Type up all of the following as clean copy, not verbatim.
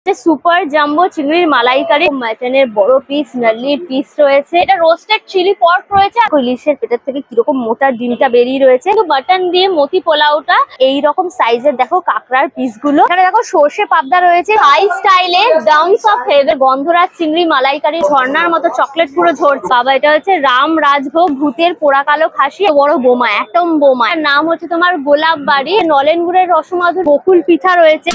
Super jumbo চিংড়ির মালাইকারি, মাটনের বড় পিস, নাল্লির পিস রয়েছে, এটা রোস্টেড চিলি পর্ক রয়েছে, ইলিশের পেটের থেকে কিরকম মোটা ডিমটা বেরিয়ে রয়েছে, বাটন দিয়ে মতি পোলাওটা এইরকম সাইজের দেখো কাঁকড়ার পিস গুলো, এখানে দেখো সর্ষে পাবদা রয়েছে, হাই স্টাইলে ডাউনস অফ হেভেন গন্ধরাজ চিংড়ি মালাইকারি, ঝর্ণার মতো চকলেট পুরো ঝরছে। বাবা এটা হচ্ছে রাম রাজভোগ ভূতের পোড়া কালো খাসি, বড় বোমা একদম বোমা, নাম হচ্ছে তোমার গোলাপ বাড়ি, নলেন গুড়ের রসমাধুর, বকুল পিঠা রয়েছে।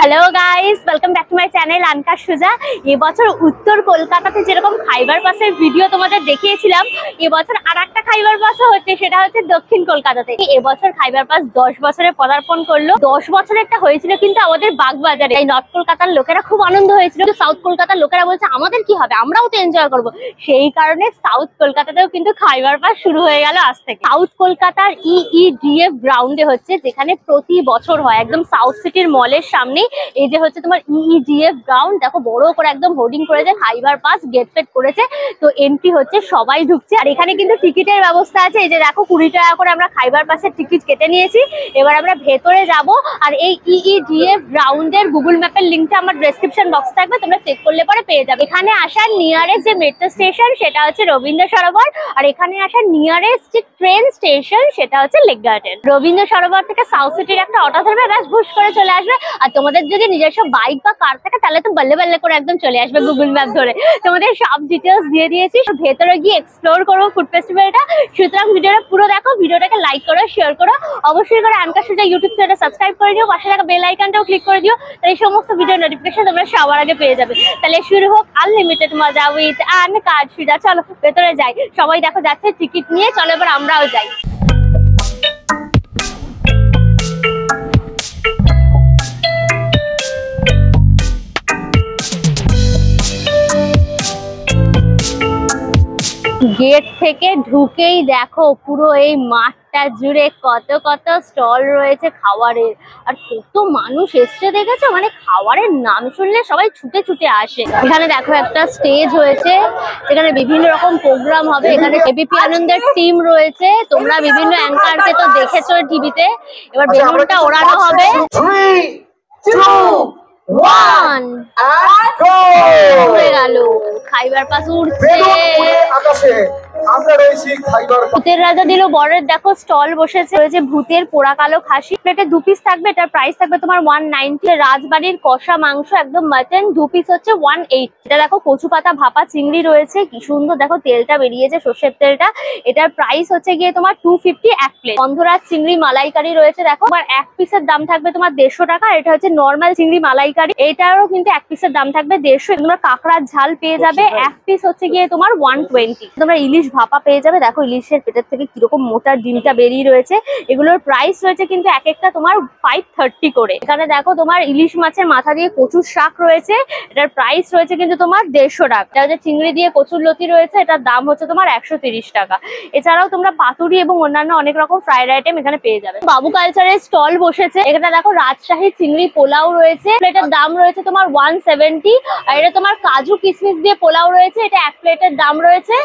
Hello guys, welcome back to my channel আনকা সুজা। এবছর উত্তর কলকাতাতে যেরকম খাইবার পাসের ভিডিও তোমাদের দেখিয়েছিলাম, এবছর আর একটা খাইবার পাসও হচ্ছে, সেটা হচ্ছে দক্ষিণ কলকাতাতে। এবছর খাইবার পাস 10 বছরে পদার্পণ করলো। 10 বছরেরটা হয়েছিল কিন্তু আমাদের বাগবাজারে। এই নর্থ কলকাতার লোকেরা খুব আনন্দ হয়েছিল, কিন্তু সাউথ কলকাতার লোকেরা বলছে আমাদের কি হবে, আমরাও তো এনজয় করবো। সেই কারণে সাউথ কলকাতাতেও কিন্তু খাইবার পাস শুরু হয়ে গেল আজ থেকে। সাউথ কলকাতার EEDF গ্রাউন্ডে হচ্ছে, যেখানে প্রতি বছর হয়, একদম সাউথ সিটির মলের সামনে। এই যে হচ্ছে তোমার EEDF গ্রাউন্ড, দেখো বড় করে একদম হোর্ডিং করেছে, খাইবার পাস গেট ফেট করেছে, তো এন্ট্রি হচ্ছে, সবাই ঢুকছে। আর এখানে কিন্তু টিকিটের ব্যবস্থা আছে, এই যে দেখো 20 টাকা করে আমরা খাইবার পাসের টিকিট কেটে নিয়েছি। এবার আমরা ভেতরে যাব, আর এই EEDF গ্রাউন্ডের গুগল ম্যাপের লিঙ্কটা আমার ডেসক্রিপশন বক্স থাকবে, তোমরা চেক করলে পরে পেয়ে যাবে। এখানে আসার নিয়ারেস্ট যে মেট্রো স্টেশন সেটা হচ্ছে রবীন্দ্র সরোবর, আর এখানে আসার নিয়ারেস্ট যে ট্রেন স্টেশন সেটা হচ্ছে লেক গার্ডেন। রবীন্দ্র সরোবর থেকে সাউথ সিটির একটা অটো ধরবে, ব্যাস ভুশ করে চলে আসবে। আর তোমাদের যদি নিজস্ব বাইক বা কার থাকে তাহলে তো বল্লে বল্লে করে একদম চলে আসবে গুগল ম্যাপ ধরে। তোমাদের সব ডিটেলস দিয়ে দিয়েছি, ভেতরে গিয়ে এক্সপ্লোর করবো ফুড ফেস্টিভ্যালটা। সুতরাং ভিডিওটা পুরো দেখো, ভিডিওটাকে লাইক করো, শেয়ার করো, অবশ্যই করে আনকা সুজা ইউটিউব চ্যানেলটা সাবস্ক্রাইব করে দিও, পাশে থাকা বেল আইকনটাও ক্লিক করে দিও, তাহলে এই সমস্ত ভিডিও নোটিফিকেশন তোমরা সবার আগে পেয়ে যাবে। তাহলে শুরু হোক আনলিমিটেড মজা উইথ আনকা সুজা। চলো ভেতরে যাই, সবাই দেখো যাচ্ছে টিকিট নিয়ে, চলো এবার আমরাও যাই। গেট থেকে ঢুকেই দেখো পুরো এই মাঠটা জুড়ে কত কত স্টল রয়েছে খাবারের, আর কত মানুষ এসছে দেখেছো, মানে খাবারের নাম শুনলে সবাই ছুটে ছুটে আসে। এখানে দেখো একটা স্টেজ হয়েছে, এখানে বিভিন্ন রকম প্রোগ্রাম হবে। এখানে এবিপি আনন্দের টিম রয়েছে, তোমরা বিভিন্ন অ্যাঙ্কারকে তো দেখেছো টিভিতে। এবার বেলুনটা ওড়ানো হবে। 3, 2, 1 উড়ে গেল, খাইবার পাস উড়ছে আকাশে। আমরা রয়েছি খাইবার পাস। ভূতের রাজা দিল বরের দেখো স্টল বসেছে, রয়েছে ভূতের পোড়া কালো খাসি, প্লেটে 2 পিস থাকবে, এটার প্রাইস থাকবে তোমার 190। রাজবাড়ির কষা মাংস একদম মাটন 2 পিস হচ্ছে 180। এটা দেখো কচু পাতা ভাপা চিংড়ি রয়েছে, কি সুন্দর দেখো তেলটা বেরিয়েছে, সর্ষের তেলটা, এটার প্রাইস হচ্ছে গিয়ে তোমার 250 এক প্লেট। গন্ধরাজ চিংড়ি মালাইকারি রয়েছে, দেখো আমার 1 পিসের দাম থাকবে তোমার 150 টাকা। এটা হচ্ছে নর্মাল চিংড়ি মালাইকারি, এটারও কিন্তু 1 পিসের দাম থাকবে 150। তোমরা কাঁকড়ার ঝাল পেয়ে যাবে, 1 পিস হচ্ছে গিয়ে তোমার 120। তোমরা ইলিশ ভাপা পেয়ে যাবে, দেখো ইলিশের পেটের থেকে কিরকম মোটা ডিমটা বেরিয়ে রয়েছে। এগুলোর প্রাইস রয়েছে কিন্তু এক একটা তোমার 530 করে। এখানে দেখো তোমার ইলিশ মাছের মাথা দিয়ে কচুর শাক রয়েছে, এটার প্রাইস রয়েছে কিন্তু তোমার 150 টাকা। এটা হচ্ছে চিংড়ি দিয়ে কচুর লতি রয়েছে, এটার দাম হচ্ছে তোমার 130 টাকা। এছাড়াও তোমরা পাতুরি এবং অন্যান্য অনেক রকম ফ্রাইড আইটেম এখানে পেয়ে যাবে। বাবু কালচারের স্টল বসেছে, এখানে দেখো রাজশাহী চিংড়ি পোলাও রয়েছে, এটার দাম রয়েছে তোমার 170। আর এটা তোমার কাজু কিশমিশ দিয়ে পোলাও রয়েছে, এটা 1 প্লেটের দাম রয়েছে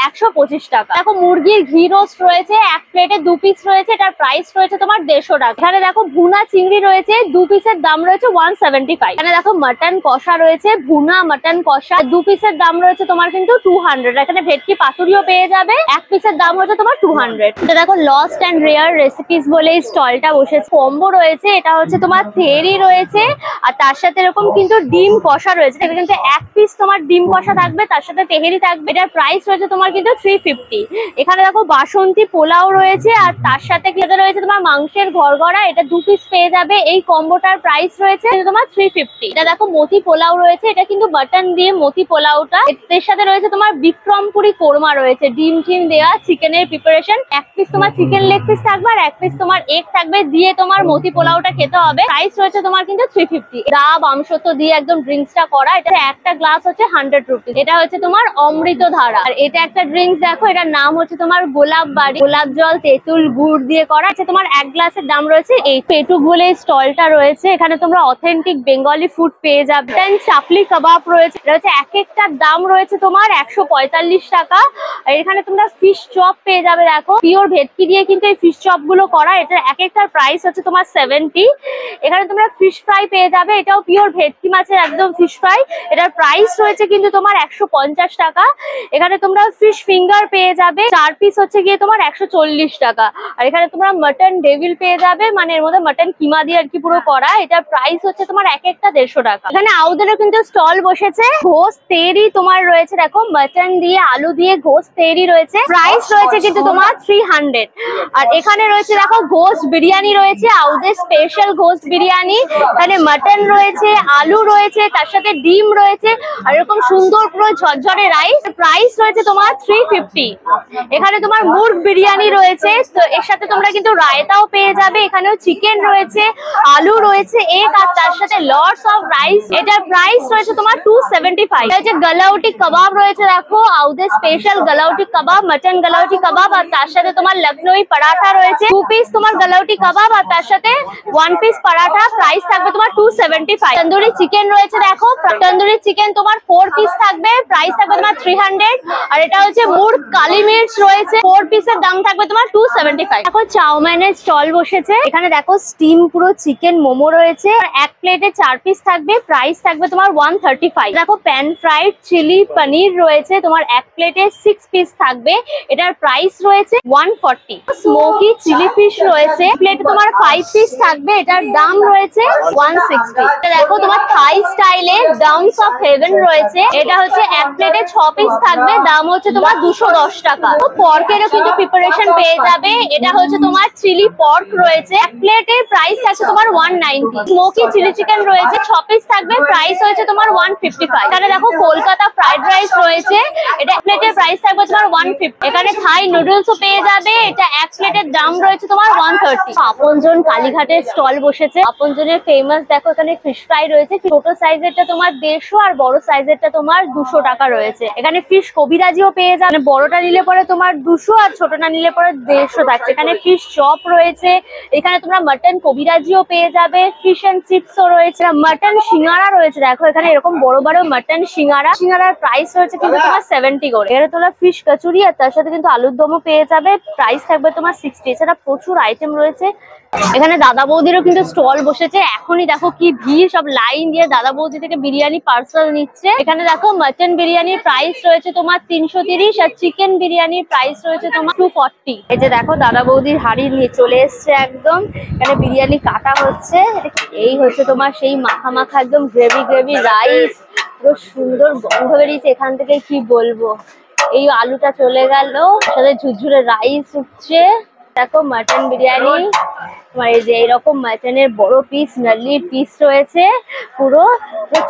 125 টাকা। দেখো মুরগির ঘি রোস্ট রয়েছে, 1 প্লেটে 2 পিস রয়েছে, এটার প্রাইস রয়েছে তোমার 150 টাকা। এখানে দেখো ভুনা চিংড়ি রয়েছে, 2 পিসের দাম রয়েছে 175। এখানে দেখো মাটন কষা রয়েছে, ভুনা মাটন কষা 2 পিসের দাম রয়েছে তোমার কিন্তু 200। এখানে ভেটকি পাতুরিও পেয়ে যাবে, 1 পিসের দাম হচ্ছে তোমার 200। এটা দেখো লস্ট অ্যান্ড রেয়ার রেসিপিস বলে এই স্টলটা বসেছে, কম্বো রয়েছে, এটা হচ্ছে তোমার থেরি রয়েছে, আর তার সাথে এরকম কিন্তু ডিম কষা রয়েছে। এটা কিন্তু 1 পিস তোমার ডিম কষা থাকবে, তার সাথে তেহেরি থাকবে, এটার প্রাইস রয়েছে তোমার কিন্তু 350। এখানে দেখো বাসন্তী পোলাও রয়েছে, আর তার সাথে কি রয়েছে তোমার মাংসের ঘরগড়া, এটা 2 পিস পেয়ে যাবে। এই কম্বোটার প্রাইস রয়েছে তোমার 350। এটা দেখো মতি পোলাও রয়েছে, এটা কিন্তু বাটন দিয়ে মতি পোলাওটা, এর সাথে রয়েছে তোমার বিক্রমপুরি কোরমা রয়েছে, ডিম টিম দেওয়া চিকেনের প্রিপারেশন। 1 পিস তোমার চিকেন লেগ পিস থাকবে, আর 1 পিস তোমার এগ থাকবে, দিয়ে তোমার মতি পোলাওটা খেতে হবে। প্রাইস রয়েছে তোমার কিন্তু 350। ডাব আমসত্ব দিয়ে একদম ড্রিঙ্কসটা করা, এটা একটা গ্লাস হচ্ছে 100 রুপিস। এটা হচ্ছে তোমার অমৃত ধারা, আর এটা একটা ড্রিঙ্কস দেখো, এটার নাম হচ্ছে তোমার গোলাপ বাড়ি, গোলাপ জল তেঁতুল গুড় দিয়ে করা আছে। তোমার 1 গ্লাসের দাম রয়েছে এই পেটুক বলে স্টলটা রয়েছে। এখানে তোমরা অথেন্টিক বেঙ্গলি ফুড পেয়ে যাবে। চাপলি কাবাব রয়েছে, এটা হচ্ছে এক একটার দাম রয়েছে তোমার 145 টাকা। আর এখানে তোমরা ফিশ চপ পেয়ে যাবে, দেখো পিওর ভেটকি দিয়ে কিন্তু এই ফিশ চপ গুলো করা। এটার এক একটার প্রাইস হচ্ছে তোমার 70। এখানে তোমরা ফিশ ফ্রাই পেয়ে যাবে, এটাও পিওর ভেটকি মাছের একদম ফিশ ফ্রাই, এটার প্রাইস রয়েছে কিন্তু তোমার 150 টাকা। এখানে তোমরা ফিশ ফিঙ্গার পেয়ে যাবে, 4 পিস হচ্ছে গিয়ে তোমার 140 টাকা। আর এখানে তোমরা মাটন ডেভিল পেয়ে যাবে, মানে এর মধ্যে মাটন কিমা দিয়ে আর কি পুরো করা, এটার প্রাইস হচ্ছে তোমার এক একটা 150 টাকা। এখানে আউদেরও কিন্তু স্টল বসেছে, ঘোষ তেরি তোমার রয়েছে, দেখো মাটন দিয়ে আলু দিয়ে ঘোষ তেরি রয়েছে, প্রাইস রয়েছে কিন্তু তোমার 300। আর এখানে রয়েছে দেখো ঘোষ বিরিয়ানি রয়েছে, আউদের স্পেশাল ঘোষ বিরিয়ানি। এখানে মাটন রয়েছে, আলু রয়েছে, তার সাথে ডিম রয়েছে, আর এরকম সুন্দর পুরো ঝরঝরে রাইস, প্রাইস রয়েছে তোমার 350। এখানে তোমার মুরগ বিরিয়ানি রয়েছে, তো এর সাথে তোমরা কিন্তু রায়তাও পেয়ে যাবে। এখানেও চিকেন রয়েছে, আলু রয়েছে এক, আর তার সাথে লটস অফ রাইস। এটার প্রাইস রয়েছে তোমার 275। এটা হচ্ছে গালাউটি কাবাব রয়েছে, দেখো আউদের স্পেশাল গালাউটি কাবাব, মাটন গালাউটি কাবাব, আর তার সাথে তোমার লখনৌই পরাঠা রয়েছে। 2 পিস তোমার গালাউটি কাবাব আর তার সাথে 1 পিস পরাঠা, প্রাইস থাকবে তোমার 275। তন্দুরি চিকেন রয়েছে, দেখো তন্দুরি চিকেন তোমার 4 পিস থাকবে, প্রাইস থাকবে তোমার 300। আর এটা হচ্ছে মুরগ কালি মির্চ রয়েছে, 4 পিসের দাম থাকবে তোমার 275। দেখো চাউমিনের স্টল বসেছে, এখানে দেখো স্টিম পুরো চিকেন মোমো রয়েছে, আর এক প্লেটে 4 পিস থাকবে, প্রাইস থাকবে তোমার 135। দেখো প্যান ফ্রাইড চিলি পনির রয়েছে, তোমার এক প্লেটে 6 পিস থাকবে, এটার প্রাইস রয়েছে 140। স্মোকি চিলি ফিশ রয়েছে, প্লেটে তোমার 5 পিস থাকবে, এটার দাম রয়েছে 160। দেখো তোমার থাই স্টাইলে ডাউনস অফ হেভেন রয়েছে, এটা হচ্ছে এক প্লেটে 6 পিস থাকবে, দাম হচ্ছে তোমার 210 টাকা। পর্কেরও কিন্তু প্রিপারেশন পেয়ে যাবে, এটা হচ্ছে তোমার চিলি পর্ক রয়েছে, এক প্লেটের প্রাইস আছে তোমার 190। স্মোকি চিলি চিকেন রয়েছে, 6 পিস থাকবে, প্রাইস হয়েছে তোমার 155। এখানে দেখো কলকাতা ফ্রাইড রাইস রয়েছে, এটা এক প্লেটের প্রাইস থাকবে তোমার 150। এখানে থাই নুডলসও পেয়ে যাবে, এটা এক প্লেটের দাম রয়েছে তোমার 130। আপনজন কালীঘাটের স্টল বসেছে, আপনজনের ফেমাস দেখো এখানে ফিশ ফ্রাই রয়েছে, ছোট সাইজেরটা তোমার 150 আর বড় সাইজেরটা তোমার 200 টাকা রয়েছে। এখানে ফিশ কবিরাজিও পেয়ে যাবে, বড়টা নিলে পরে তোমার 200 আর ছোটটা নিলে পরে 150 থাকছে। এখানে ফিশ চপ রয়েছে, এখানে তোমরা মাটন কবিরাজিও পেয়ে যাবে, ফিশ এন্ড চিপসও রয়েছে, মাটন সিঙ্গারা রয়েছে, দেখো এখানে এরকম বড় বড় মাটন সিঙ্গারা, সিঙ্গারার প্রাইস রয়েছে কিন্তু তোমার 70 করে। এখানে তোমরা ফিশ কচুরি আর তার সাথে কিন্তু আলুর দমও পেয়ে যাবে, প্রাইস থাকবে তোমার 60। এছাড়া প্রচুর আইটেম রয়েছে। এখানে দাদা বৌদিরও কিন্তু স্টল বসেছে, এখনই দেখো কি ভিড়, সব লাইন দিয়ে দাদা বৌদি থেকে বিরিয়ানি পার্সেল নিচ্ছে। এখানে দেখো মাটন বিরিয়ানির প্রাইস রয়েছে তোমার 330 আর চিকেন বিরিয়ানির প্রাইস রয়েছে তোমার 240। এই যে দেখো দাদা বৌদির হাড়ি নিয়ে চলে এসছে একদম, এখানে বিরিয়ানি কাটা হচ্ছে। এই হচ্ছে তোমার সেই মাখা মাখা একদম গ্রেভি গ্রেভি রাইস, পুরো সুন্দর গন্ধ বেরিয়েছে এখান থেকে, কি বলবো। এই আলুটা চলে গেল, সাথে ঝুরঝুরে রাইস উঠছে। দেখো মাটন বিরিয়ানি, তোমার এই যে এইরকম মাটনের বড় পিস নাল্লির পিস রয়েছে, পুরো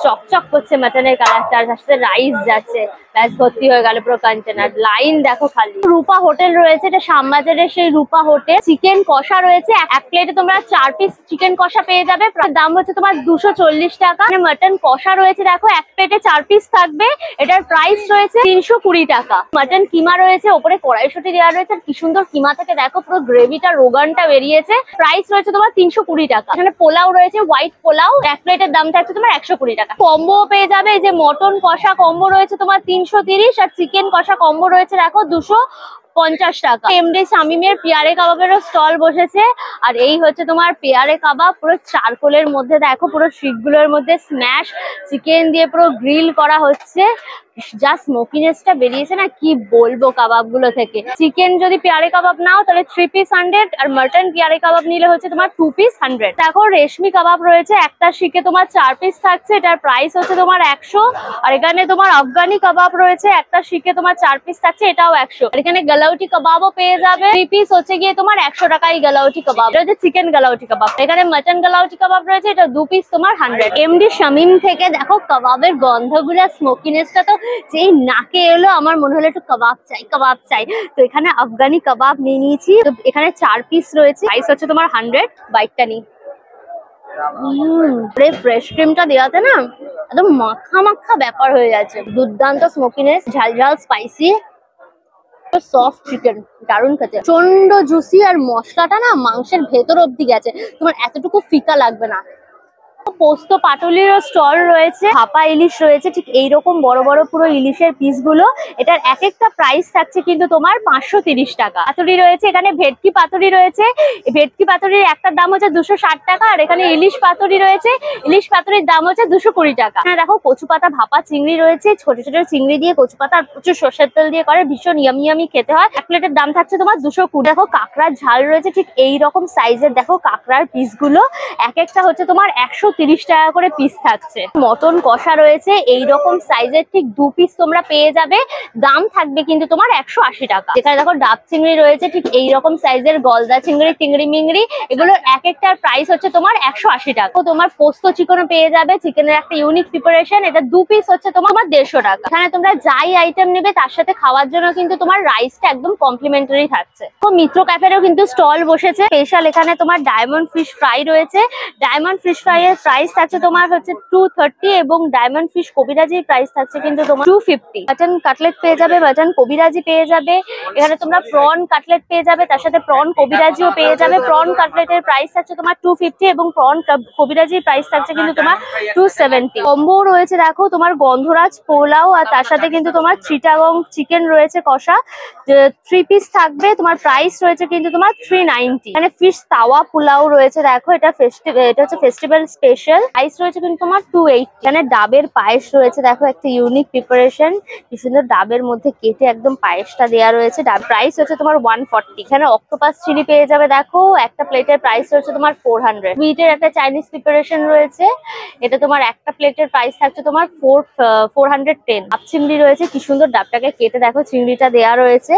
চকচক করছে মাটনের কালারটা, তার সাথে রাইস যাচ্ছে, ব্যাস ভর্তি হয়ে গেল পুরো কন্টেনার। লাইন দেখো খালি। রূপা হোটেল রয়েছে, এটা শ্যামবাজারের সেই রূপা হোটেল। চিকেন কষা রয়েছে, এক প্লেটে তোমরা 4 পিস চিকেন কষা পেয়ে যাবে, দাম হচ্ছে তোমার 240 টাকা। মাটন কষা রয়েছে, দেখো এক প্লেটে 4 পিস থাকবে, এটার প্রাইস রয়েছে 320 টাকা। মাটন কিমা রয়েছে, ওপরে কড়াইশুঁটি দেওয়া রয়েছে, আর কি সুন্দর কিমা থেকে দেখো পুরো গ্রেভিটা রোগানটা বেরিয়েছে, প্রাইস রয়েছে তোমার 320 টাকা। এখানে পোলাও রয়েছে, হোয়াইট পোলাও, এক প্লেটের দাম থাকছে তোমার 120 টাকা। কম্বো পেয়ে যাবে, যে মটন কষা কম্বো রয়েছে তোমার 330, আর চিকেন কষা কম্বো রয়েছে দেখো 250 টাকা। এমডি শামিমের পেয়ারে কাবাবেরও স্টল বসেছে, আর এই হচ্ছে তোমার পেয়ারে কাবাব, পুরো চারকোলের মধ্যে দেখো পুরো শিকগুলোর মধ্যে স্ম্যাশ চিকেন দিয়ে পুরো গ্রিল করা হচ্ছে, যা স্মোকিনেসটা বেরিয়েছে না, কি বলবো কাবাব গুলো থেকে। চিকেন যদি পেয়ারে কাবাব নাও তাহলে 3 পিস 100, আর মাটন পেয়ারে কাবাব নিলে হচ্ছে তোমার 2 পিস 100। দেখো রেশমি কাবাব রয়েছে, একটা শিকে তোমার 4 পিস থাকছে, এটার প্রাইস হচ্ছে তোমার 100। আর এখানে তোমার আফগানি কাবাব রয়েছে, একটা শিকে তোমার 4 পিস থাকছে, এটাও 100। আর এখানে গালাউটি কাবাবও পেয়ে যাবে, 3 পিস হচ্ছে গিয়ে তোমার 100 টাকায় গালাউটি কাবাব। এটা হচ্ছে চিকেন গালাউটি কাবাব। এখানে মাটন গালাউটি কাবাব রয়েছে, এটা 2 পিস তোমার 100। এমডি শামিম থেকে দেখো কাবাবের গন্ধগুলো, স্মোকিনেসটা তো যেই নাকে এলো, আমার মনে হলো একটু কাবাব চাই কাবাব চাই। তো এখানে আফগানি কাবাব নিয়ে নিয়েছি, তো এখানে 4 পিস রয়েছে, প্রাইস হচ্ছে তোমার 100। বাইকটা নি ফ্রেশ ক্রিমটা দেওয়াতে না একদম মাখা মাখা ব্যাপার হয়ে যাচ্ছে, দুর্দান্ত স্মোকিনেস, ঝাল ঝাল স্পাইসি। সফট চিকেন, দারুণ খেতে, প্রচন্ড জুসি, আর মশলাটা না মাংসের ভেতর অব্দি গেছে, তোমার এতটুকু ফিকা লাগবে না। পোস্ত পাটুলিরও স্টল রয়েছে, ভাপা ইলিশ রয়েছে, ঠিক এইরকম বড় বড় পুরো ইলিশের পিস গুলো। এটার এক একটা প্রাইস থাকছে কিন্তু তোমার 530 টাকা। পাতুরি রয়েছে, এখানে ভেটকি পাতুরি রয়েছে, ভেটকি পাতুরির একটার দাম হচ্ছে 260 টাকা। আর এখানে ইলিশ পাতুরি রয়েছে, ইলিশ পাতুরির দাম হচ্ছে 220 টাকা। হ্যাঁ দেখো, কচু পাতা ভাপা চিংড়ি রয়েছে, ছোট ছোট চিংড়ি দিয়ে কচু পাতা আর প্রচুর সর্ষের তেল দিয়ে করে, ভীষণ ইয়ামি ইয়ামি খেতে হয়। এক প্লেটের দাম থাকছে তোমার 220। দেখো কাঁকড়ার ঝাল রয়েছে, ঠিক এইরকম সাইজের দেখো কাঁকড়ার পিস গুলো, এক একটা হচ্ছে তোমার 130 টাকা করে পিস থাকছে। মটন কষা রয়েছে এইরকম সাইজের, ঠিক 2 পিস তোমরা পেয়ে যাবে, দাম থাকবে কিন্তু তোমার 180 টাকা। এখানে দেখো ডাব চিংড়ি রয়েছে, ঠিক এইরকম সাইজের গলদা চিংড়ি, চিংড়ি মিংড়ি, এগুলোর এক একটার প্রাইস হচ্ছে তোমার 180 টাকা। তোমার পোস্ত চিকেনও পেয়ে যাবে, চিকেনের একটা ইউনিক প্রিপারেশন, এটা 2 পিস হচ্ছে তোমার 150 টাকা। এখানে তোমরা যাই আইটেম নেবে তার সাথে খাওয়ার জন্য কিন্তু তোমার রাইসটা একদম কমপ্লিমেন্টারি থাকছে। তো মিত্র ক্যাফেরও কিন্তু স্টল বসেছে স্পেশাল, এখানে তোমার ডায়মন্ড ফিশ ফ্রাই রয়েছে, ডায়মন্ড ফিশ ফ্রাই এর প্রাইস থাকছে তোমার হচ্ছে 230, এবং ডায়মন্ড ফিশ কবিরাজির প্রাইস থাকছে কিন্তু তোমার 250। মাটন কাটলেট পেয়ে যাবে, মাটন কবিরাজি পেয়ে যাবে, এখানে তোমরা প্রন কাটলেট পেয়ে যাবে, তার সাথে প্রন কবিরাজিও পেয়ে যাবে। প্রন কাটলেটের প্রাইস থাকছে তোমার 250, এবং প্রন কবিরাজির প্রাইস থাকছে কিন্তু তোমার 270। কম্বো রয়েছে দেখো তোমার গন্ধরাজ পোলাও, আর তার সাথে কিন্তু তোমার চিটাগং চিকেন রয়েছে কষা, 3 পিস থাকবে, তোমার প্রাইস রয়েছে কিন্তু তোমার 390। এখানে ফিশ তাওয়া পোলাও রয়েছে দেখো, এটা হচ্ছে ফেস্টিভ্যাল স্পেশাল, প্রাইস রয়েছে কিন্তু তোমার 280। এখানে ডাবের পায়েস রয়েছে দেখো, একটা ইউনিক প্রিপারেশন, কি সুন্দর ডাবের মধ্যে কেটে একদম পায়েসটা দেওয়া রয়েছে, প্রাইস হচ্ছে তোমার 140। এখানে অক্টোপাস চিলি পেয়ে যাবে দেখো, একটা প্লেটের প্রাইস রয়েছে তোমার 400। সুইটের একটা চাইনিজ প্রিপারেশন রয়েছে, এটা তোমার একটা প্লেটের প্রাইস থাকছে তোমার 410। ডাব চিংড়ি রয়েছে, কি সুন্দর ডাবটাকে কেটে দেখো চিংড়িটা দেওয়া রয়েছে,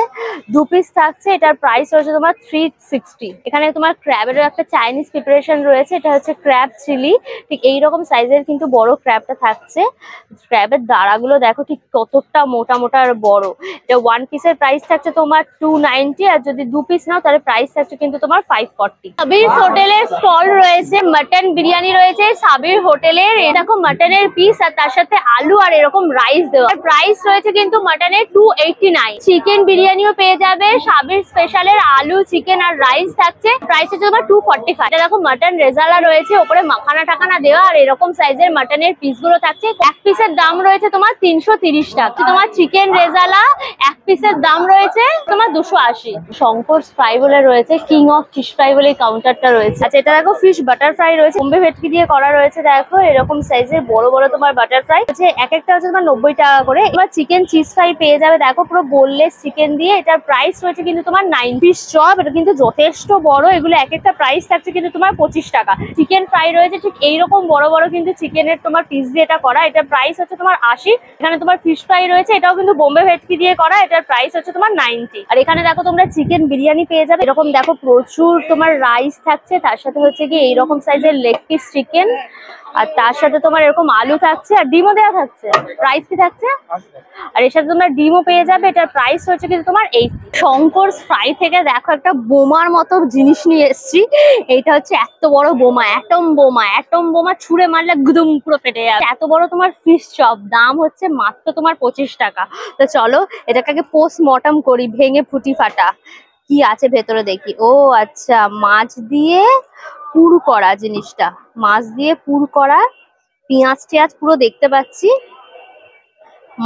2 পিস থাকছে, এটার প্রাইস হচ্ছে তোমার 360। এখানে তোমার ক্র্যাবেরও একটা চাইনিজ প্রিপারেশন রয়েছে, এটা হচ্ছে ক্র্যাব চিলি, ঠিক এইরকম সাইজের কিন্তু বড় ক্র্যাবটা থাকছে। ক্র্যাবের দাঁড়াগুলো দেখো ঠিক কতটা মোটা মোটা আর বড়। এটা 1 পিসের প্রাইস থাকছে তোমার 290, আর যদি 2 পিস নাও তাহলে প্রাইস থাকছে কিন্তু তোমার 540। সাবির হোটেলের স্টল রয়েছে, মাটন বিরিয়ানি রয়েছে সাবির হোটেলের, দেখো মাটনের পিস আর তার সাথে আলু আর এরকম রাইস দেওয়া, প্রাইস রয়েছে কিন্তু মাটনের 289। চিকেন বিরিয়ানিও পেয়ে যাবে সাবির স্পেশালের, আলু চিকেন আর রাইস থাকছে, প্রাইস হচ্ছে তোমার 245। এটা দেখো মাটন রেজালা রয়েছে, ওপরে মাখানা টাকানা দেওয়া, আর এরকম সাইজের মাটনের পিস গুলো থাকছে, এক পিসের দাম রয়েছে তোমার 330 টাকা। তোমার চিকেন রেজালা এক পিসের দাম রয়েছে তোমার 280। শঙ্কর ফ্রাই বলে রয়েছে, কিং অফ ফিশ ফ্রাই বলে কাউন্টারটা রয়েছে। আচ্ছা, এটা দেখো ফিশ বাটার ফ্রাই রয়েছে, বোম্বে ভেটকি দিয়ে করা রয়েছে দেখো, এরকম সাইজের বড় বড় তোমার বাটার ফ্রাই আছে, এক একটা হচ্ছে তোমার 90 টাকা করে। এবার চিকেন চিজ ফ্রাই পেয়ে যাবে দেখো, পুরো বোনলেস চিকেন দিয়ে, এটার প্রাইস রয়েছে কিন্তু তোমার 9। ফিশ চপ, এটা কিন্তু যথেষ্ট বড়, এগুলো এক একটা প্রাইস থাকছে কিন্তু তোমার 25 টাকা। চিকেন ফ্রাই রয়েছে, ঠিক এইরকম বড় বড় কিন্তু চিকেনের তোমার পিস দিয়ে এটা করা, এটার প্রাইস হচ্ছে তোমার 80। এখানে তোমার ফিশ ফ্রাই রয়েছে, এটাও কিন্তু বোম্বে ভেটকি দিয়ে করা, এটার প্রাইস হচ্ছে তোমার 90। আর এখানে দেখো তোমরা চিকেন বিরিয়ানি পেয়ে যাবে, এরকম দেখো প্রচুর তোমার রাইস থাকছে, তার সাথে হচ্ছে কি এইরকম সাইজের লেগ পিস চিকেন, আর তার সাথে তোমার এরকম আলু থাকছে, আর ডিমও দেওয়া থাকছে। প্রাইস কি থাকছে? আর এর সাথে তোমরা ডিমও পেয়ে যাবে, এটার প্রাইস হচ্ছে কিন্তু তোমার 80। শঙ্কর ফ্রাই থেকে দেখো একটা বোমার মতো জিনিস নিয়ে এসেছি, এইটা হচ্ছে এত বড় বোমা, অ্যাটম বোমা, অ্যাটম বোমা ছুঁড়ে মারলে গুদুম পুরো ফেটে যাবে, এত বড় তোমার ফিশ চপ, দাম হচ্ছে মাত্র তোমার 25 টাকা। তো চলো এটাকে আগে পোস্টমর্টম করি, ভেঙে ফুটি ফাটা কি আছে ভেতরে দেখি। ও আচ্ছা, মাছ দিয়ে পুর করা জিনিসটা, মাছ দিয়ে পুর করা, পেঁয়াজ টিয়াজ পুরো দেখতে পাচ্ছি,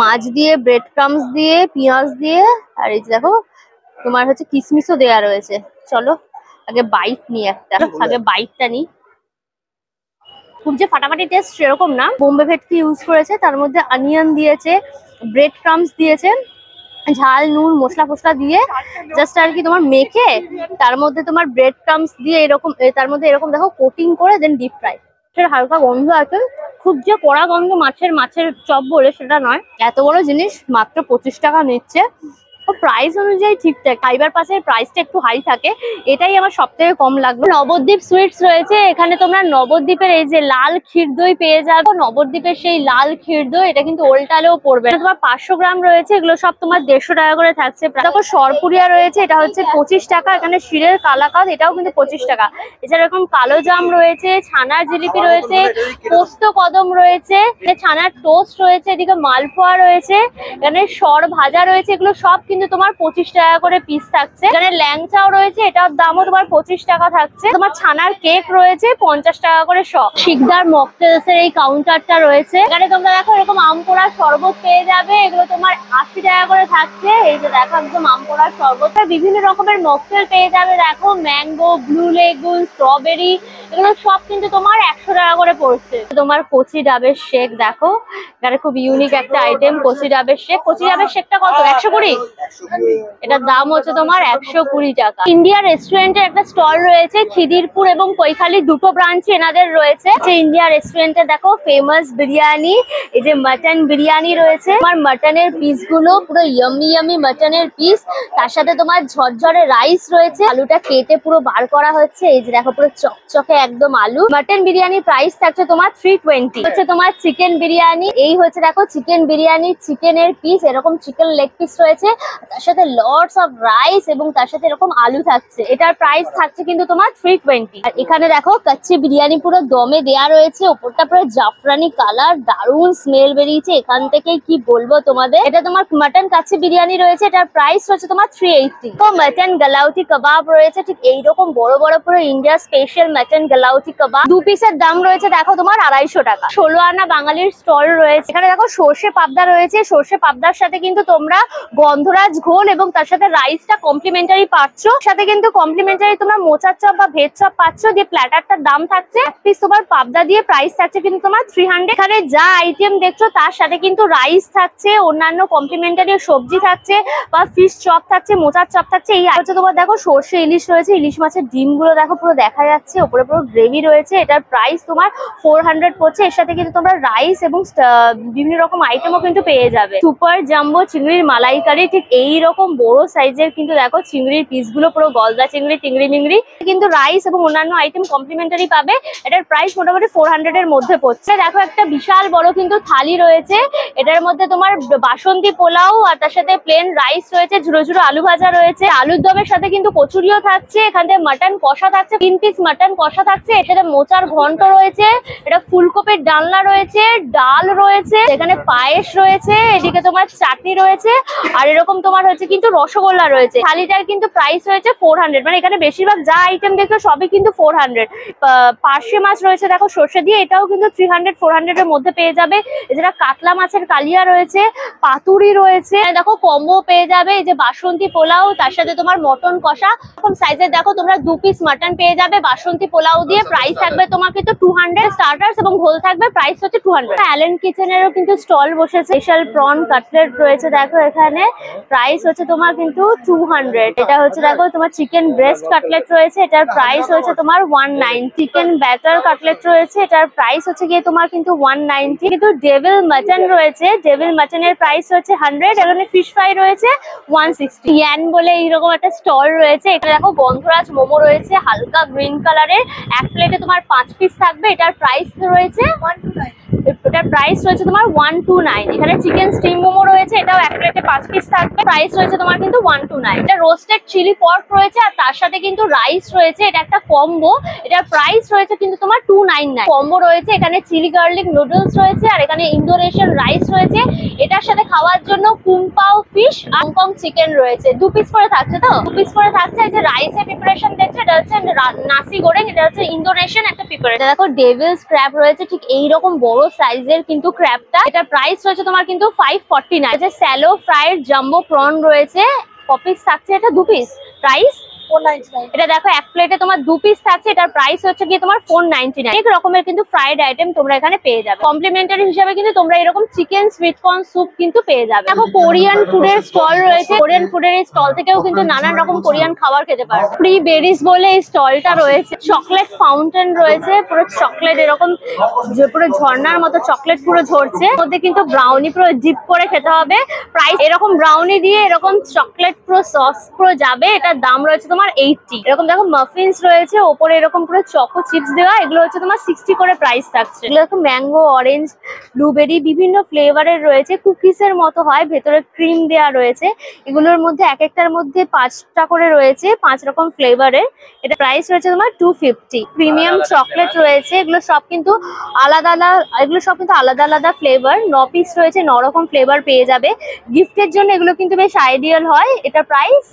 মাছ দিয়ে ব্রেড ক্রামস দিয়ে পেঁয়াজ দিয়ে, আর এই যে দেখো তোমার হচ্ছে কিশমিশও দেওয়া রয়েছে। চলো আগে বাইট নিই, একটা আগে বাইটটা নিই। খুব যে ফাটাফাটি টেস্ট সেরকম না, বোম্বে ভেটকি ইউজ করেছে, তার মধ্যে অনিয়ন দিয়েছে, ব্রেড ক্রামস দিয়েছে, ঝাল নুন মশলা ফসলা দিয়ে জাস্ট আর কি তোমার মেখে, তার মধ্যে তোমার ব্রেড ক্রামস দিয়ে এরকম, তার মধ্যে এরকম দেখো কোটিং করে দেন ডিপ ফ্রাই। সেটা হালকা গন্ধ আছে, খুব যে কড়া গন্ধ মাছের চপ বলে সেটা নয়। এত বড় জিনিস মাত্র 25 টাকা নিচ্ছে, প্রাইস অনুযায়ী ঠিকঠাক, খাইবার পাশে প্রাইসটা একটু হাই থাকে, এটাই আমার সব থেকে কম লাগলো। নবদ্বীপ সুইটস রয়েছে, এখানে তোমরা নবদ্বীপের এই যে লাল ক্ষীর দই পেয়ে যাবে, নবদ্বীপের সেই লাল ক্ষীর দই, এটা কিন্তু ওল্টালেও পড়বে। তোমার 500 গ্রাম রয়েছে, এগুলো সব তোমার 150 টাকা করে থাকছে। দেখো সরপুরিয়া রয়েছে, এটা হচ্ছে 25 টাকা। এখানে ক্ষীরের কালাকাঁদ, এটাও কিন্তু 25 টাকা। এছাড়া এরকম কালো জাম রয়েছে, ছানার জিলিপি রয়েছে, পোস্ত কদম রয়েছে, ছানার টোস্ট রয়েছে, এদিকে মালপোয়া রয়েছে, এখানে সর ভাজা রয়েছে, এগুলো সব কিন্তু কিন্তু তোমার 25 টাকা করে পিস থাকছে। এখানে ল্যাংচাও রয়েছে, এটার দামও তোমার 25 টাকা থাকছে। তোমার ছানার কেক রয়েছে 50 টাকা করে শ। শিকদার মকটেলস এর এই কাউন্টারটা রয়েছে, এখানে তোমরা দেখো এরকম আম পোড়ার শরবত পেয়ে যাবে, এগুলো তোমার 80 টাকা করে থাকছে। এই যে দেখো একদম আম পোড়ার শরবত, বিভিন্ন রকমের মকটেল পেয়ে যাবে। দেখো ম্যাঙ্গো, ব্লু লেগুন, স্ট্রবেরি, এগুলো সব কিন্তু তোমার 100 টাকা করে পড়ছে। তোমার কচি ডাবের শেক দেখো, এখানে খুব ইউনিক একটা আইটেম কচি ডাবের শেক। কচি ডাবের শেকটা কত? 120। এটার দাম হচ্ছে তোমার 120 টাকা। ইন্ডিয়া রেস্টুরেন্টের একটা স্টল রয়েছে খিদিরপুর এবং কৈখালি, দুটো ব্রাঞ্চে এনাদের রয়েছে। ইন্ডিয়া রেস্টুরেন্টে দেখো ফেমাস বিরিয়ানি, এই যে মাটন বিরিয়ানি রয়েছে। তোমার মাটনের পিস গুলো পুরো ইয়ামি ইয়ামি মাটনের পিস, তার সাথে তোমার ঝরঝরে রাইস রয়েছে, আলুটা কেটে পুরো বার করা হচ্ছে। এই যে দেখো পুরো চকচকে একদম আলু। মাটন বিরিয়ানির প্রাইস থাকছে তোমার 320। হচ্ছে তোমার চিকেন বিরিয়ানি, এই হচ্ছে দেখো চিকেন বিরিয়ানি, চিকেনের পিস, এরকম চিকেন লেগ পিস রয়েছে, তার সাথে লটস অফ রাইস এবং তার সাথে এরকম আলু থাকছে। এটার প্রাইস থাকছে কিন্তু তোমার 320। আর এখানে দেখো কাচ্চি বিরিয়ানি পুরো দমে দেয়া রয়েছে, ওপরটা পুরো জাফরানি কালার, দারুন স্মেল বেরিয়েছে এখান থেকেই, কি বলবো তোমাদের। এটা তোমার মাটন কাচ্চি বিরিয়ানি রয়েছে, এটার প্রাইস হচ্ছে তোমার 380। তো মাটন গালাউটি কাবাব রয়েছে, ঠিক এইরকম বড় বড় পুরো ইন্ডিয়া স্পেশাল মাটন গালাউটি কাবাব, 2 পিসের দাম রয়েছে দেখো তোমার 250 টাকা। 16 আনা বাঙালির স্টল রয়েছে, এখানে দেখো সর্ষে পাবদা রয়েছে, সর্ষে পাবদার সাথে কিন্তু তোমরা গন্ধরাজ ঘোল এবং তার সাথে রাইসটা কমপ্লিমেন্টারি পাচ্ছ, সাথে কিন্তু কমপ্লিমেন্টারি তোমরা মোচার চপ বা ভেজ চপ পাচ্ছ। দিয়ে প্ল্যাটারটার দাম থাকছে এক পিস তোমার পাবদা দিয়ে, প্রাইস থাকছে কিন্তু তোমার 300। এখানে যা আইটেম দেখছো তার সাথে কিন্তু রাইস থাকছে, অন্যান্য কমপ্লিমেন্টারি সবজি থাকছে, বা ফিশ চপ থাকছে, মোচার চপ থাকছে। এই হচ্ছে তোমার দেখো সর্ষে ইলিশ রয়েছে, ইলিশ মাছের ডিমগুলো দেখো পুরো দেখা যাচ্ছে, উপরে পুরো গ্রেভি রয়েছে। এটার প্রাইস তোমার 400 পড়ছে। এর সাথে কিন্তু তোমরা রাইস এবং বিভিন্ন রকম আইটেমও কিন্তু পেয়ে যাবে। সুপার জাম্বো চিংড়ির মালাইকারি, ঠিক এইরকম বড় সাইজের কিন্তু দেখো চিংড়ির পিসগুলো, পুরো গলদা চিংড়ি, টিংড়ি মিংড়ি, কিন্তু রাইস এবং অন্যান্য আইটেম কমপ্লিমেন্টারি পাবে। এটার প্রাইস মোটামুটি 400 এর মধ্যে পড়ছে। দেখো একটা বিশাল বড় কিন্তু থালি রয়েছে, এটার মধ্যে তোমার বাসন্তী পোলাও আর তার সাথে প্লেন রাইস রয়েছে, ঝুড়ো ঝুড়ো আলু ভাজা রয়েছে, আলুর দমের সাথে কিন্তু কচুরিও থাকছে, এখান থেকে মাটন কষা থাকছে, 3 পিস মাটন কষা থাকছে, এর সাথে মোচার ঘন্ট রয়েছে, এটা ফুলকপির ডালনা রয়েছে, ডাল রয়েছে, এখানে পায়েস রয়েছে, এদিকে তোমার চাটনি রয়েছে, আর এরকম তোমার হচ্ছে কিন্তু রসগোল্লা রয়েছে। থালিটার কিন্তু প্রাইস রয়েছে 400, মানে এখানে বেশিরভাগ যা আইটেম দেখো সবই কিন্তু 400। পার্শে মাছ রয়েছে দেখো সর্ষে দিয়ে, এটাও কিন্তু 300-400 এর মধ্যে পেয়ে যাবে। এছাড়া কাতলা মাছের কালিয়া রয়েছে, পাতুরি রয়েছে, দেখো কম্বো পেয়ে যাবে। এই যে বাসন্তী পোলাও, তার সাথে তোমার মটন কষা, এরকম সাইজের দেখো তোমরা 2 পিস মাটন পেয়ে যাবে বাসন্তী পোলাও দিয়ে, প্রাইস থাকবে তোমার কিন্তু 200। স্টার্টার্স এবং ঘোল থাকবে, প্রাইস হচ্ছে 200। অ্যালেন কিচেনেরও কিন্তু স্টল বসেছে, স্পেশাল প্রন কাটলেট রয়েছে দেখো এখানে, প্রাইস হচ্ছে তোমার কিন্তু 200। এটা হচ্ছে দেখো তোমার চিকেন ব্রেস্ট কাটলেট রয়েছে, এটার প্রাইস হচ্ছে তোমার 190। চিকেন ব্যাটার কাটলেট রয়েছে, এটার প্রাইস হচ্ছে গিয়ে তোমার কিন্তু 190। কিন্তু ডেভিল মাটন রয়েছে, ডেভিল মাটনের প্রাইস হচ্ছে 100। এখানে ফিশ ফ্রাই রয়েছে 160। ইয়ান বলে এইরকম একটা স্টল রয়েছে, এখানে দেখো গন্ধরাজ মোমো রয়েছে হালকা গ্রিন কালারের, এক প্লেটে তোমার 5 পিস থাকবে, এটার প্রাইস রয়েছে 129। এটার প্রাইস রয়েছে তোমার 129। এখানে চিকেন স্টিম মোমো রয়েছে, এটাও এক প্লেটে 5 পিস থাকবে, প্রাইস রয়েছে তোমার কিন্তু 129। এটা রোস্টেড চিলি পর্ক রয়েছে, আর তার সাথে কিন্তু রাইস রয়েছে, এটা একটা কম্বো, এটার প্রাইস রয়েছে কিন্তু তোমার 299। কম্বো রয়েছে, এখানে চিলি গার্লিক নুডলস রয়েছে, আর এখানে ইন্দোনেশিয়ান রাইস রয়েছে, এটার সাথে খাওয়ার জন্য কুম্পাও ফিশ, হংকং চিকেন রয়েছে, 2 পিস করে থাকছে। তো 2 পিস করে থাকছে। এই যে রাইসের প্রিপারেশন দেখছো, এটা হচ্ছে নাসি গোরেং, এটা হচ্ছে ইন্দোনেশিয়ান একটা প্রিপারেশন। দেখো ডেভিলস ক্র্যাব রয়েছে, ঠিক এইরকম বড় সাইজের কিন্তু ক্র্যাবটা, এটার প্রাইস রয়েছে তোমার কিন্তু 549। যে স্যালো ফ্রাইড জাম্বো প্রন রয়েছে, কপিস থাকছে, এটা 2 পিস, প্রাইস 499। এটা দেখো এক প্লেটে তোমার 2 পিস থাকছে, এটার প্রাইস হচ্ছে গিয়ে তোমার 499। এক রকমের কিন্তু ফ্রাইড আইটেম তোমরা এখানে পেয়ে যাবে। কমপ্লিমেন্টারি হিসাবে কিন্তু তোমরা এরকম চিকেন সুইট কর্ন স্যুপ কিন্তু পেয়ে যাবে। দেখো কোরিয়ান ফুডের স্টল রয়েছে, কোরিয়ান ফুডের এই স্টল থেকেও কিন্তু নানান রকম কোরিয়ান খাবার খেতে পারো। ফ্রি বেরিজ বলে এই স্টলটা রয়েছে, চকলেট ফাউন্টেন রয়েছে, পুরো চকলেট এরকম যে পুরো ঝর্ণার মতো চকলেট পুরো ঝরছে, মধ্যে কিন্তু ব্রাউনি পুরো ডিপ করে খেতে হবে। প্রাইস এরকম ব্রাউনি দিয়ে এরকম চকলেট পুরো সস পুরো যাবে, এটার দাম রয়েছে তোমার তোমার 80। এরকম দেখো মাফিনস রয়েছে ওপরে এরকম পুরো চকো চিপস দেওয়া, এগুলো হচ্ছে তোমার 60 করে প্রাইস থাকছে। এগুলো দেখো ম্যাঙ্গো, অরেঞ্জ, ব্লুবেরি বিভিন্ন ফ্লেভারের রয়েছে, কুকিজের মতো হয়, ভেতরে ক্রিম দেওয়া রয়েছে। এগুলোর মধ্যে এক একটার মধ্যে 5টা করে রয়েছে, 5 রকম ফ্লেভারের। এটা প্রাইস রয়েছে তোমার 250। প্রিমিয়াম চকলেট রয়েছে, এগুলো সব কিন্তু আলাদা আলাদা ফ্লেভার। 9 পিস রয়েছে, 9 রকম ফ্লেভার পেয়ে যাবে। গিফটের জন্য এগুলো কিন্তু বেশ আইডিয়াল হয়। এটা প্রাইস,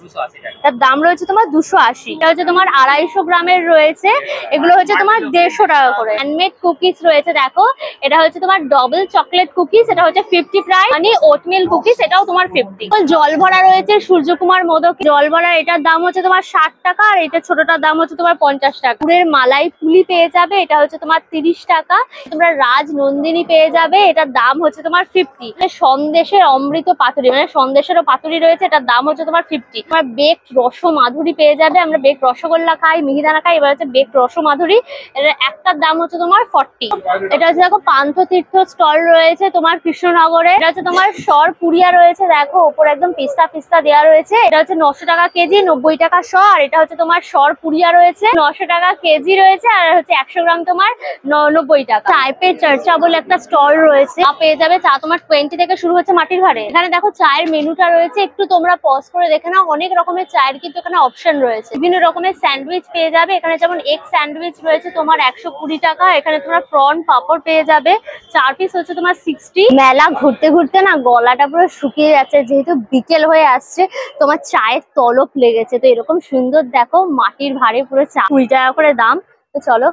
এটার দাম রয়েছে তোমার 280। এটা হচ্ছে তোমার 250 গ্রামের রয়েছে, এগুলো হচ্ছে তোমার 150 টাকা করে। হ্যান্ডমেড কুকিজ রয়েছে দেখো, এটা হচ্ছে তোমার ডবল চকলেট কুকিজ, এটা হচ্ছে 50 প্রাইস। মানে ওটমিল কুকিজ, এটাও তোমার 50। জল ভরা রয়েছে সূর্যকুমার মোদক, জল ভরা এটার দাম হচ্ছে তোমার 60 টাকা, আর এটা ছোটটার দাম হচ্ছে তোমার 50 টাকা। পুরের মালাই পুলি পেয়ে যাবে, এটা হচ্ছে তোমার 30 টাকা। তোমরা রাজ নন্দিনী পেয়ে যাবে, এটার দাম হচ্ছে তোমার 50। সন্দেশের অমৃত পাতুরি, মানে সন্দেশেরও পাতুরি রয়েছে, এটার দাম হচ্ছে তোমার 50। তোমার বেক রস মাধুরী পেয়ে যাবে, আমরা বেক রসগোল্লা খাই, মিহিদানা খাই, এবার হচ্ছে বেক রস মাধুরী, এটার একটার দাম হচ্ছে তোমার 40। এটা হচ্ছে দেখো পান্থতীর্থ স্টল রয়েছে তোমার কৃষ্ণনগরে, এটা হচ্ছে তোমার সর পুরিয়া রয়েছে, দেখো ওপরে একদম পিস্তা পিস্তা দেওয়া রয়েছে। এটা হচ্ছে 900 টাকা কেজি, 90 টাকা শ। আর এটা হচ্ছে তোমার সর পুরিয়া রয়েছে, 900 টাকা কেজি রয়েছে, আর হচ্ছে 100 গ্রাম তোমার 90 টাকা। টাইপের চর্চা বলে একটা স্টল রয়েছে, চা পেয়ে যাবে, চা তোমার 20 থেকে শুরু হচ্ছে মাটির ভাড়ে। এখানে দেখো চায়ের মেনুটা রয়েছে, একটু তোমরা পজ করে দেখে নাও, অনেক রকমের চায়ের কিন্তু এখানে অপশন রয়েছে। বিভিন্ন রকমের স্যান্ডউইচ পেয়ে যাবে, এখানে যেমন এগ স্যান্ডউইচ রয়েছে তোমার 120 টাকা। এখানে তোমরা প্রন পাপড় পেয়ে যাবে, 4 পিস হচ্ছে তোমার 60। মেলা ঘুরতে ঘুরতে না গলাটা পুরো শুকিয়ে যাচ্ছে, যেহেতু বিকেল হয়ে আসছে, তোমার চায়ের তলব লেগেছে। তো এরকম সুন্দর দেখো মাটির ভাড়ে পুরো চা 20 টাকা করে দাম। তো চলো,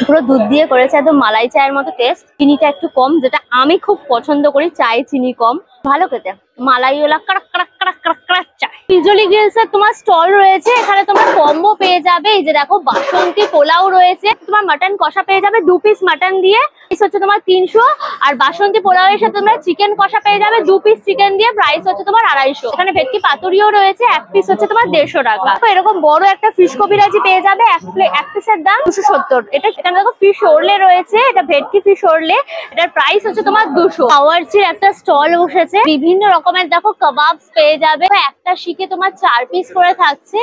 পুরো দুধ দিয়ে করেছে, একদম মালাই চায়ের মতো টেস্ট। চিনিটা একটু কম, যেটা আমি খুব পছন্দ করি, চায়ে চিনি কম, ভালো খেতে। মালাইওয়ালা কড়ক কড়ক কড়ক কড়ক কড়ক চা। পিজলি গ্রিলস এর তোমার স্টল রয়েছে, এখানে তোমরা কম্বো পেয়ে যাবে। এই যে দেখো বাসন্তী পোলাও রয়েছে, তোমার মাটন কষা পেয়ে যাবে 2 পিস মাটন দিয়ে, প্রাইস হচ্ছে তোমার 300। আর বাসন্তী পোলাও এর সাথে তোমরা চিকেন কষা পেয়ে যাবে 2 পিস চিকেন দিয়ে, প্রাইস হচ্ছে তোমার 250। এখানে ভেটকি পাতুরিও রয়েছে, 1 পিস হচ্ছে তোমার 150 টাকা। তো এরকম বড় একটা ফিশ কবিরাজি পেয়ে যাবে, এক পিসের দাম 270। এটা এখানে দেখো ফিশ ওরলে রয়েছে, এটা ভেটকি ফিশ ওরলে, এটার প্রাইস হচ্ছে তোমার 200। আওয়ারচির একটা স্টল বসেছে, বিভিন্ন রকমের দেখো কাবাবস পেয়ে যাবে, একটা শিখে তোমার 4 পিস করে থাকছে।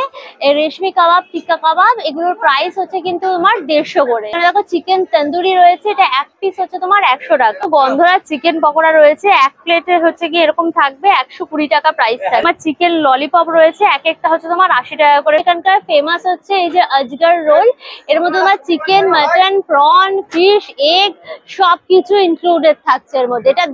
রেশমি কাবাব, টিক্কা কাবাব, এগুলোর প্রাইস হচ্ছে কিন্তু তোমার 150 করে। এখানে দেখো চিকেন তন্দুরি রয়েছে, এটা 1 পিস হচ্ছে তোমার 100 টাকা। গন্ধরাজ চিকেন পকোড়া রয়েছে, 1 প্লেটে হচ্ছে কি এরকম থাকবে 120 টাকা প্রাইস থাকবে। তোমার চিকেন ললিপপ রয়েছে, এক একটা হচ্ছে তোমার 80 টাকা করে। এখানকার ফেমাস হচ্ছে এই যে আজগর রোল, এর মধ্যে তোমার chicken, mutton, prawn, fish, egg সবকিছু ইনক্লুডেড থাকছে এর মধ্যে। এটার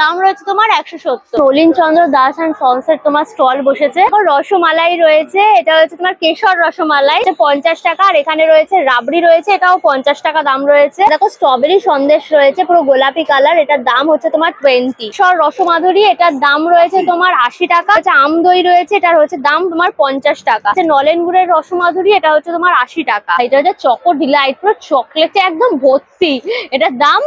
দাম রয়েছে তোমার 170। নলিন চন্দ্র দাস এন্ড সন্সের তোমার স্টল বসেছে। রসমালাই রয়েছে, এটা হচ্ছে তোমার কেশর রসমালাই, 50 টাকা। আর এখানে রয়েছে রাবড়ি রয়েছে, এটাও 50 টাকা দাম রয়েছে। দেখো স্ট্রবেরি সন্দেশ রয়েছে পুরো গোলাপি কালার, এটার দাম হচ্ছে তোমার 20। সর রসমাধুরী, এটার দাম রয়েছে তোমার 80 টাকা। আম দই রয়েছে, এটার হচ্ছে দাম তোমার 50 টাকা। নলেন গুড়ের রসমাধুরী, এটা হচ্ছে তোমার 80 টাকা। এটা হচ্ছে চকো ডিলাইট, পুরো চকলেটে একদম ভর্তি, এটার দাম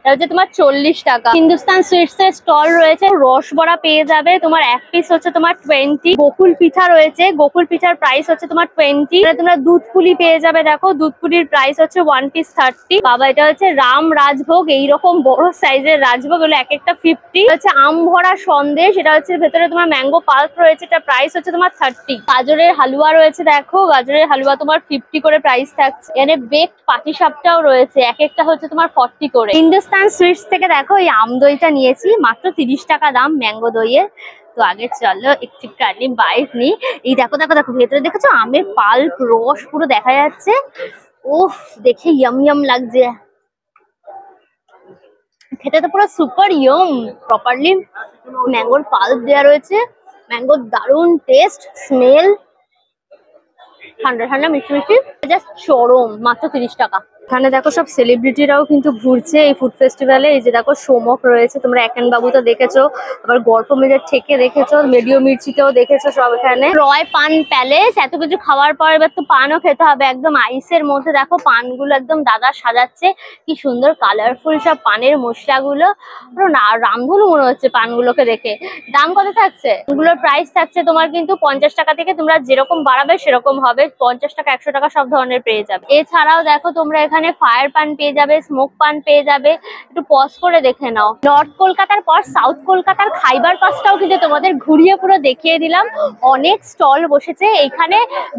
এটা হচ্ছে তোমার 40 টাকা। হিন্দুস্তান সুইটস এর স্টল রয়েছে, রস বড়া পেয়ে যাবে তোমার 1 পিস হচ্ছে তোমার 20। গোকুল পিঠা রয়েছে, গোকুল পিঠার প্রাইস হচ্ছে তোমার 20। তোমরা দুধ পুলি পেয়ে যাবে, দেখো দুধ পুলির প্রাইস হচ্ছে 1 পিস 30। বাবা এটা হচ্ছে রাম রাজভোগ, এইরকম বড় সাইজের রাজভোগ, হলো এক একটা 50। হচ্ছে আম ভরা সন্দেশ, এটা হচ্ছে ভেতরে তোমার ম্যাঙ্গো পাল্প রয়েছে, এটা প্রাইস হচ্ছে তোমার 30। গাজরের হালুয়া রয়েছে, দেখো গাজরের হালুয়া তোমার 50 করে প্রাইস থাকছে। এখানে বেকড পাটিসাপটাও রয়েছে, এক একটা হচ্ছে তোমার 40 করে। হিন্দুস্তান সুইটস থেকে দেখো এই আম দইটা নিয়েছি, মাত্র 30 টাকা দাম ম্যাঙ্গো দইয়ের। তো আগে চলো একটু কালি বাইট নি। এই দেখো দেখো দেখো ভেতরে দেখেছো আমের পাল্প, রস পুরো দেখা যাচ্ছে। উফ, দেখে ইয়াম ইয়াম লাগছে, খেতে তো পুরো সুপার ইয়ম। প্রপারলি ম্যাঙ্গোর পাল্প দেওয়া রয়েছে, ম্যাঙ্গোর দারুন টেস্ট, স্মেল, ঠান্ডা ঠান্ডা মিষ্টি মিষ্টি, জাস্ট চরম, মাত্র 30 টাকা। এখানে দেখো সব সেলিব্রিটিরাও কিন্তু ঘুরছে এই ফুড ফেস্টিভ্যালে। এই যে দেখো সোমক রয়েছে, তোমরা একেন বাবু তো দেখেছো, আবার গল্প মিলের ঠেকে দেখেছো, মেডিও মির্চিকেও দেখেছো সব। এখানে রয় পান প্যালেস, এত কিছু খাওয়ার পর এবার তো পানও খেতে হবে। একদম আইসের মধ্যে দেখো পানগুলো একদম দাদা সাজাচ্ছে, কি সুন্দর কালারফুল সব পানের মশলাগুলো, পুরো রামধনু মনে হচ্ছে পানগুলোকে দেখে। দাম কত থাকছে? এগুলোর প্রাইস থাকছে তোমার কিন্তু 50 টাকা থেকে, তোমরা যেরকম বাড়াবে সেরকম হবে। 50 টাকা, 100 টাকা সব ধরনের পেয়ে যাবে। এছাড়াও দেখো তোমরা এখানে ফায়ার পান পেয়ে যাবে, স্মোক পান পেয়ে যাবে। একটু পজ করে দেখে নাও। নর্থ কলকাতার পর সাউথ কলকাতার খাইবার পাসটাও কিন্তু তোমাদের ঘুরিয়ে পুরো দেখিয়ে দিলাম। অনেক স্টল বসেছে এখানে।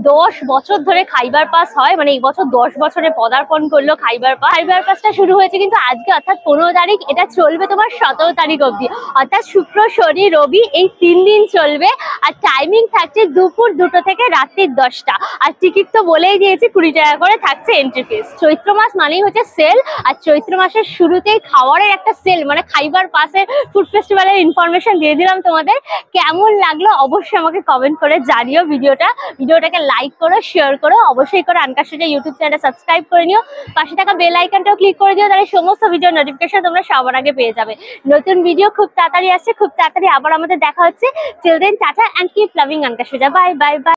10 বছর ধরে খাইবার পাস হয়, মানে এই বছর 10 বছরে পদার্পণ করলো খাইবার পাস। খাইবার পাসটা শুরু হয়েছে কিন্তু আজকে, অর্থাৎ 15 তারিখ। এটা চলবে তোমার 17 তারিখ অবধি, অর্থাৎ শুক্র শনি রবি এই 3 দিন চলবে। আর টাইমিং থাকছে দুপুর 2টো থেকে রাত্রির 10টা। আর টিকিট তো বলেই দিয়েছি 20 টাকা করে থাকছে এন্ট্রি ফিস। চৈত্র মাস মানেই হচ্ছে সেল, আর চৈত্র মাসের শুরুতেই খাবারের একটা সেল, মানে খাইবার পাসের ফুড ফেস্টিভ্যালের ইনফরমেশন দিয়ে দিলাম তোমাদের। কেমন লাগলো অবশ্যই আমাকে কমেন্ট করে জানিও। ভিডিওটাকে লাইক করো, শেয়ার করো, অবশ্যই করে আনকার সোজা ইউটিউব চ্যানেলটা সাবস্ক্রাইব করে নিও। পাশে থাকা বেল আইকনটাও ক্লিক করে দিও, তাহলে সমস্ত ভিডিও নোটিফিকেশন তোমরা সবার আগে পেয়ে যাবে। নতুন ভিডিও খুব তাড়াতাড়ি আসছে, খুব তাড়াতাড়ি আবার আমাদের দেখা হচ্ছে। Till then tata and keep loving আনকার সোজা। Bye bye by.